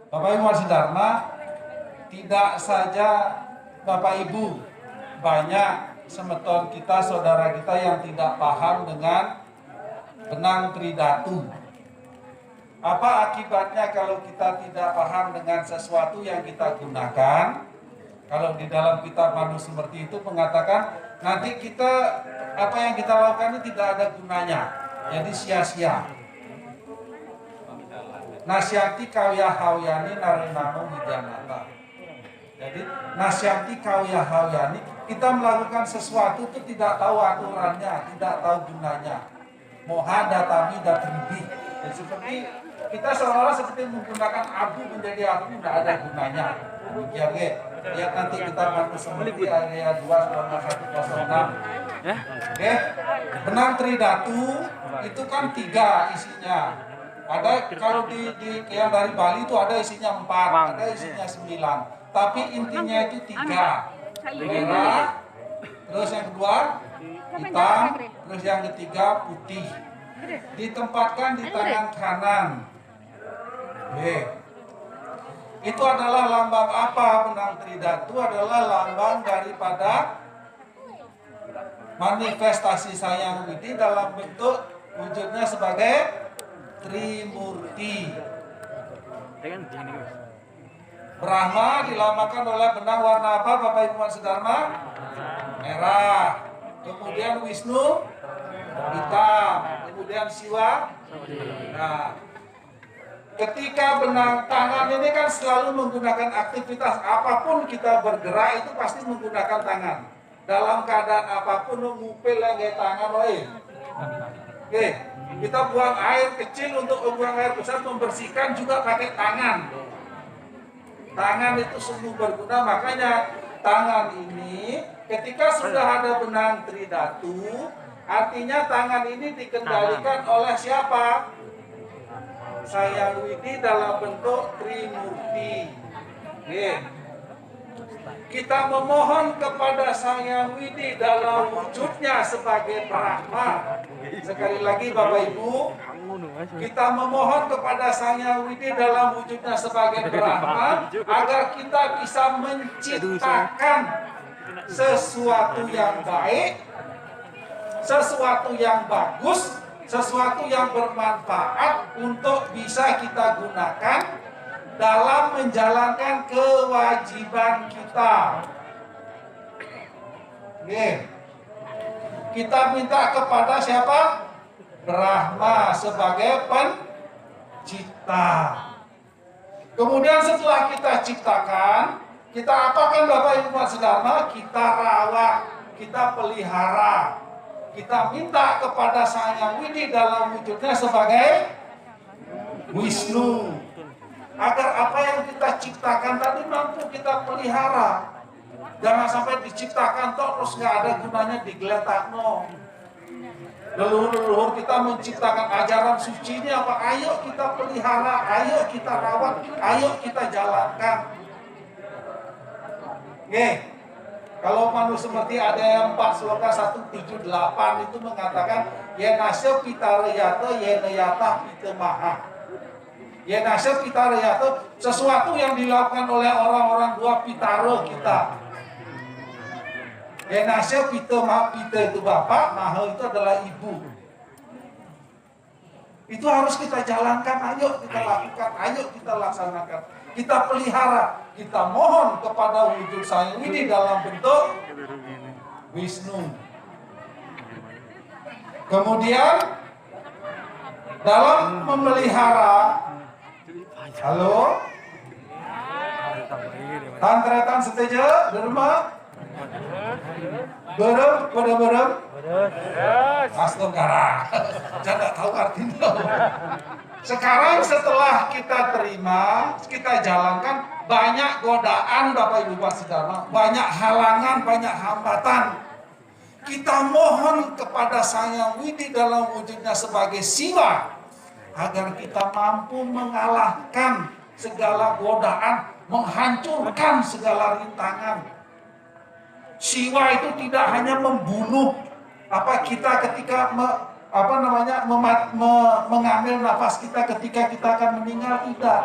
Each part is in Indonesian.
Bapak Ibu Dharma, tidak saja Bapak Ibu, banyak semeton kita, saudara kita yang tidak paham dengan benang tridatu. Apa akibatnya kalau kita tidak paham dengan sesuatu yang kita gunakan? Kalau di dalam kitab Manu seperti itu mengatakan nanti kita apa yang kita lakukan ini tidak ada gunanya, jadi sia-sia. Nasyanti kawya hawyani narinano wijanata. Jadi nasyanti kawya hawyani, kita melakukan sesuatu itu tidak tahu aturannya, tidak tahu gunanya. Moha datami datribi. Jadi seperti kita seolah-olah seperti menggunakan abu menjadi abu, tidak ada gunanya. Demikian ya. Lihat nanti kita masuk seperti area 2/106. Oke. Benang tridatu itu kan 3 isinya. Ada kalau di yang dari Bali itu ada isinya 4, ada isinya 9. Tapi intinya itu 3. Merah, terus yang kedua hitam, terus yang ketiga putih. Ditempatkan di tangan kanan. Oke. Itu adalah lambang apa? Benang tridatu adalah lambang daripada manifestasi Sang Widi dalam bentuk wujudnya sebagai Trimurti. Brahma dilambangkan oleh benang warna apa Bapak Ibu Dharma? Merah. Kemudian Wisnu hitam. Kemudian Siwa. Nah, ketika benang tangan ini kan selalu menggunakan aktivitas apapun kita bergerak itu pasti menggunakan tangan. Dalam keadaan apapun ngupil lagi tangan Oke. Kita buang air kecil untuk membuang air besar, membersihkan juga pakai tangan. Tangan itu sungguh berguna, makanya tangan ini ketika sudah ada benang tridatu, artinya tangan ini dikendalikan oleh siapa? Sang Widi dalam bentuk Trimurti. Kita memohon kepada Sang Widi dalam wujudnya sebagai Brahma. Sekali lagi Bapak Ibu, kita memohon kepada Sang Widi dalam wujudnya sebagai Brahma agar kita bisa menciptakan sesuatu yang baik, sesuatu yang bagus, sesuatu yang bermanfaat untuk bisa kita gunakan dalam menjalankan kewajiban kita. Kita minta kepada siapa? Brahma sebagai pencipta. Kemudian setelah kita ciptakan, kita apakan Bapak Ibu Dharma? Kita rawat, kita pelihara. Kita minta kepada Sang Widi dalam wujudnya sebagai Wisnu. Agar apa yang kita ciptakan tadi mampu kita pelihara. Jangan sampai diciptakan terus nggak ada gunanya digeletak Leluhur-leluhur kita menciptakan ajaran suci ini apa? Ayo kita pelihara, ayo kita rawat, ayo kita jalankan. Kalau manusia seperti ada yang 4 sloka 178 itu mengatakan yenasya pitarayato yenayata pitamaha. Yenasya pitarayato, sesuatu yang dilakukan oleh orang-orang dua pitaro kita. Yenasya pitamaha, pita itu bapak, maha itu adalah ibu. Itu harus kita jalankan, ayo kita lakukan, ayo kita laksanakan. Kita pelihara, kita mohon kepada wujud Sang Widi dalam bentuk Wisnu. Kemudian dalam memelihara, halo, tantretan seteja, derma, berem, pada berem, astagfirullah, saya tidak tahu artinya. Sekarang setelah kita terima, kita jalankan, banyak godaan Bapak Ibu Dharma, banyak halangan, banyak hambatan. Kita mohon kepada Sang Widi dalam wujudnya sebagai Siwa, agar kita mampu mengalahkan segala godaan, menghancurkan segala rintangan. Siwa itu tidak hanya membunuh kita ketika mengambil nafas kita ketika kita akan meninggal, tidak.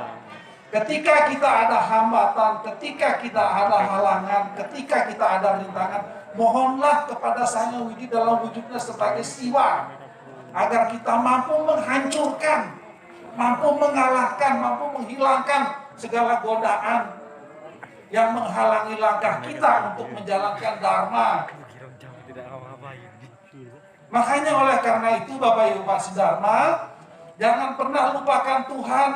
Ketika kita ada hambatan, ketika kita ada halangan, ketika kita ada rintangan, mohonlah kepada Sang Widi dalam wujudnya sebagai siwa, agar kita mampu menghancurkan, mampu mengalahkan, mampu menghilangkan segala godaan yang menghalangi langkah kita untuk menjalankan dharma. Makanya oleh karena itu Bapak Ibu Masih Dharma, jangan pernah lupakan Tuhan.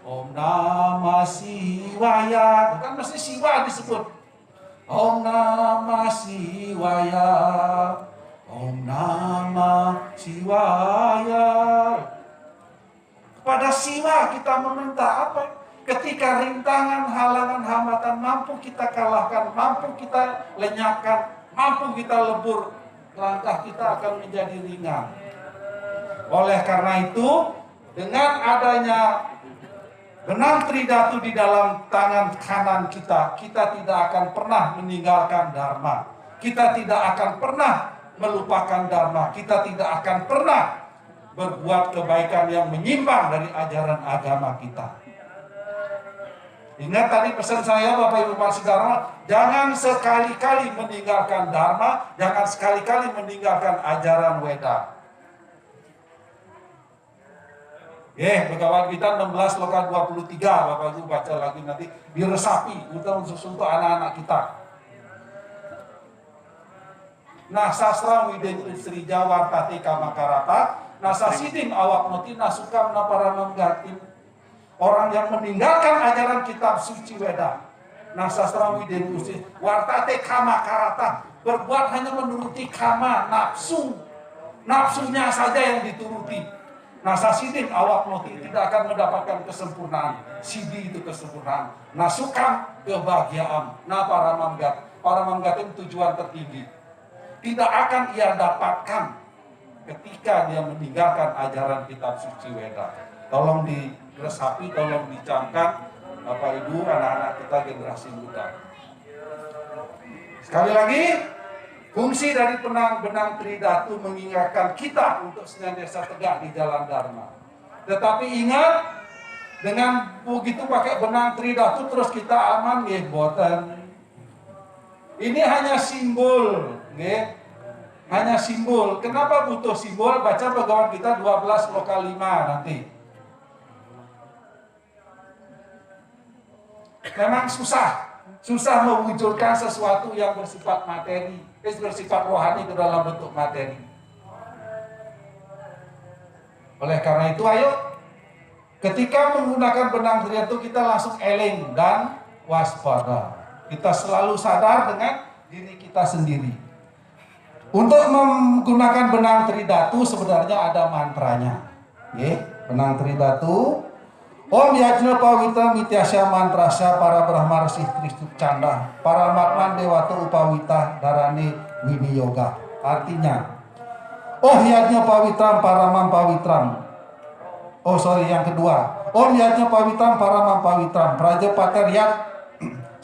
Om Namah Shivaya, kan mesti Siwa disebut. Om Namah Shivaya, Om Namah Shivaya. Kepada Siwa kita meminta apa? Ketika rintangan, halangan, hambatan mampu kita kalahkan, mampu kita lenyapkan, mampu kita lebur, langkah kita akan menjadi ringan. Oleh karena itu, dengan adanya benang tridatu di dalam tangan kanan kita, kita tidak akan pernah meninggalkan dharma. Kita tidak akan pernah melupakan dharma. Kita tidak akan pernah berbuat kebaikan yang menyimpang dari ajaran agama kita. Ingat tadi pesan saya Bapak Ibu Masih Dharma, jangan sekali-kali meninggalkan dharma, jangan sekali-kali meninggalkan ajaran Weda. Bhagavad Gita 16 Loka 23, Bapak Ibu baca lagi nanti, diresapi untuk anak-anak kita. Nah, sastra Widen Srija Wartati Kamakarata, nasa sidim awak noti nasukam naparanam gatim. Orang yang meninggalkan ajaran kitab suci Weda, nah sastra Widen Srija Wartati Kamakarata, berbuat hanya menuruti kama, nafsu, nafsunya saja yang dituruti. Nasa sidin awak noti, tidak akan mendapatkan kesempurnaan. Sidi itu kesempurnaan. Nasukam kebahagiaan. Nah para manggat itu tujuan tertinggi. Tidak akan ia dapatkan ketika dia meninggalkan ajaran kitab suci Weda. Tolong diresapi, tolong dicamkan Bapak Ibu, anak-anak kita generasi muda. Sekali lagi, fungsi dari benang tridatu mengingatkan kita untuk senantiasa tegak di jalan dharma. Tetapi ingat, dengan begitu pakai benang tridatu terus kita aman, boten. Ini hanya simbol, hanya simbol. Kenapa butuh simbol? Baca Bhagavad Gita 12 Loka 5 nanti. Memang susah mewujudkan sesuatu yang bersifat materi, bersifat rohani ke dalam bentuk materi. Oleh karena itu, ayo ketika menggunakan benang tridatu kita langsung eling dan waspada. Kita selalu sadar dengan diri kita sendiri. Untuk menggunakan benang tridatu sebenarnya ada mantranya. Benang tridatu, Om Yajna Pawita Mityasya Mantrasya para Brahma Resih Tristuk Canda para Matman Dewata Upawita Darani Wini Yoga. Artinya, Oh Yajna Pawitram Paramam Pawitram. Yang kedua, Om Yajna Pawitram Paramam Pawitram Praja Pateryat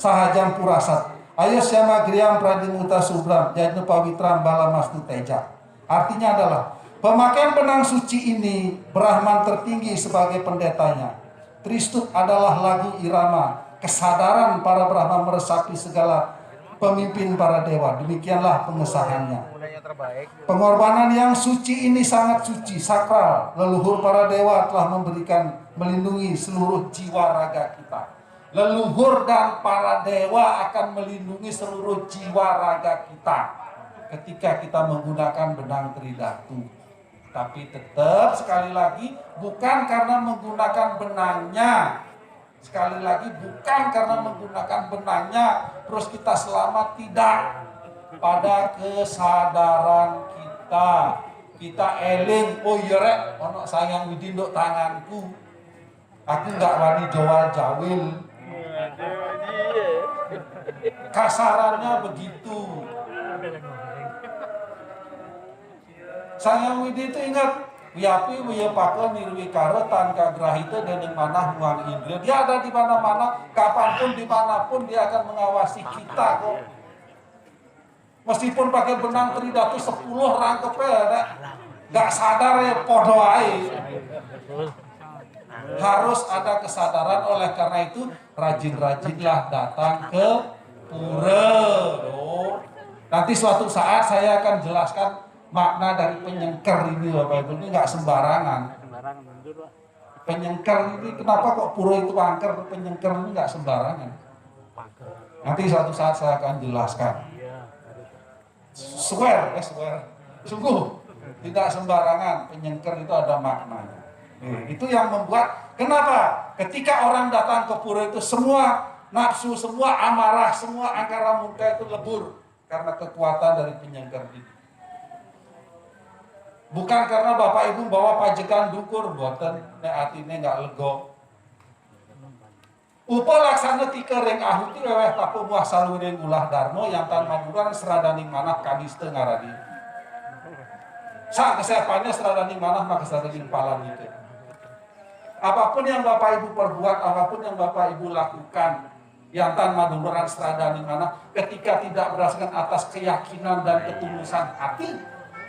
Sahajam Purasat Ayo Syama Griyam Pradimuta Subram Yajna Pawitram Balamastu Teja. Artinya adalah, pemakaian benang suci ini Brahman tertinggi sebagai pendetanya. Tristuk adalah lagu irama, kesadaran para Brahma meresapi segala pemimpin para dewa. Demikianlah pengesahannya. Pengorbanan yang suci ini sangat suci, sakral. Leluhur para dewa telah melindungi seluruh jiwa raga kita. Leluhur dan para dewa akan melindungi seluruh jiwa raga kita ketika kita menggunakan benang tridatu. Tapi tetap sekali lagi bukan karena menggunakan benangnya. Sekali lagi bukan karena menggunakan benangnya terus kita selamat, tidak. Pada kesadaran kita, kita eling, oh iya rek, ono sayang widi nduk tanganku. Aku enggak wani jawal jawil. Kasarannya begitu. Sayang widi itu ingat, wiyapi wiyapaka nirwikara tanka grahita dening manah muang indra. Dia ada di mana-mana, kapanpun, dimanapun dia akan mengawasi kita kok. Meskipun pakai benang tridatu 10 rangkepnya, gak sadar ya podo ae. Harus ada kesadaran, oleh karena itu rajin-rajinlah datang ke pura. Nanti suatu saat saya akan jelaskan makna dari penyengker ini Bapak Ibu. Ini nggak sembarangan. Penyengker ini kenapa kok pura itu angker? Penyengker ini nggak sembarangan. Nanti suatu saat saya akan jelaskan. Swear. Sungguh tidak sembarangan. Penyengker itu ada maknanya. Itu yang membuat, kenapa ketika orang datang ke pura itu semua nafsu, semua amarah, semua angkara murka itu lebur karena kekuatan dari penyengker ini. Bukan karena Bapak Ibu bawa pajekan dukur, boten nek atine nggak lego. Upa laksana tika ring ahuti weweh tapu muah saluring ulah darmo yang tan maduran seradaning manah kaniste ngaradi. Sang kesepannya seradaning manah maka seradaning palan itu. Apapun yang Bapak Ibu perbuat, apapun yang Bapak Ibu lakukan, yang tan maduran seradaning manah, ketika tidak berdasarkan atas keyakinan dan ketulusan hati,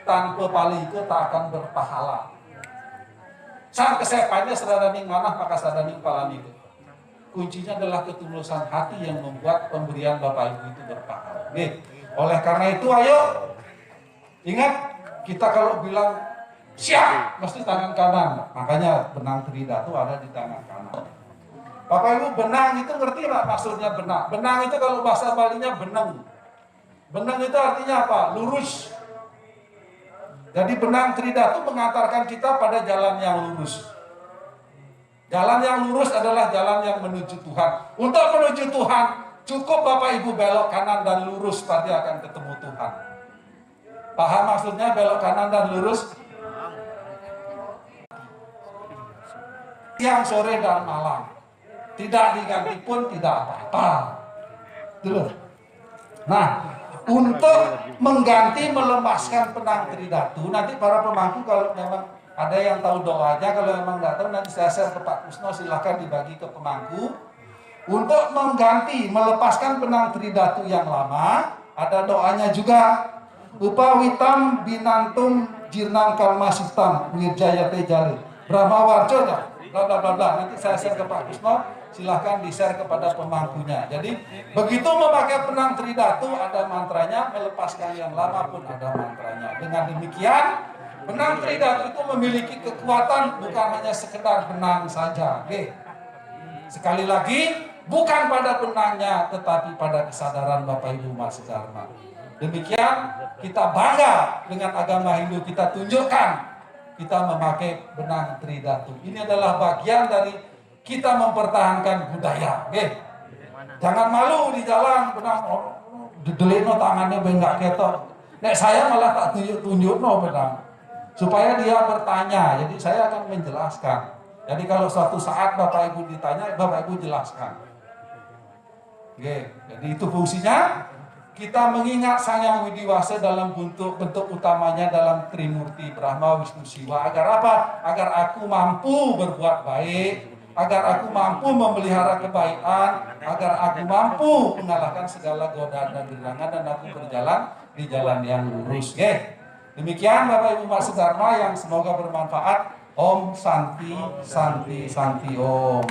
tanpa palingke tak akan berpahala. Sang kesepannya seradaning manah maka seradaning palan itu. Kuncinya adalah ketulusan hati yang membuat pemberian Bapak Ibu itu berpahala. Nih, oleh karena itu ayo ingat, kita kalau bilang siap mesti tangan kanan. Makanya benang Trida itu ada di tangan kanan. Bapak Ibu, benang itu ngerti nggak maksudnya benang? Benang itu kalau bahasa Balinya beneng. Beneng itu artinya apa? Lurus. Jadi benang Trida itu mengantarkan kita pada jalan yang lurus. Jalan yang lurus adalah jalan yang menuju Tuhan. Untuk menuju Tuhan, cukup Bapak Ibu belok kanan dan lurus, pasti akan ketemu Tuhan. Paham maksudnya belok kanan dan lurus? Siang, sore, dan malam. Tidak diganti pun tidak apa-apa. Dulu. Nah, untuk mengganti melepaskan benang Tridatu, nanti para pemangku kalau memang ada yang tahu doanya, kalau memang nggak tahu nanti saya share ke Pak Kusno, silahkan dibagi ke pemangku. Untuk mengganti, melepaskan benang Tridatu yang lama, ada doanya juga. Upawitam binantum jirnang kalmasistam wirjaya tejali Brahma warjo bla bla bla bla. Nanti saya share ke Pak Kusno, silahkan di-share kepada pemangkunya. Jadi begitu memakai benang Tridatu ada mantranya, melepaskan yang lama pun ada mantranya. Dengan demikian benang Tridatu itu memiliki kekuatan, bukan hanya sekedar benang saja. Oke. Sekali lagi, bukan pada benangnya, tetapi pada kesadaran Bapak Ibu Mas Dharma. Demikian kita bangga dengan agama Hindu, kita tunjukkan kita memakai benang Tridatu. Ini adalah bagian dari kita mempertahankan budaya. Oke. Jangan malu di jalan, benang didelino tangannya bengak ketok. Nek saya malah tak tunjuk-tunjuk no benang. Supaya dia bertanya, jadi saya akan menjelaskan. Jadi kalau suatu saat Bapak Ibu ditanya, Bapak Ibu jelaskan. Oke, jadi itu fungsinya. Kita mengingat Sang Yang Widiwasa dalam bentuk utamanya dalam Trimurti Brahma Wisnu Siwa. Agar apa? Agar aku mampu berbuat baik, agar aku mampu memelihara kebaikan, agar aku mampu mengalahkan segala godaan dan gerangan, dan aku berjalan di jalan yang lurus. Oke. Demikian Bapak Ibu Mas Dharma yang semoga bermanfaat. Om Santi Santi Santi Om.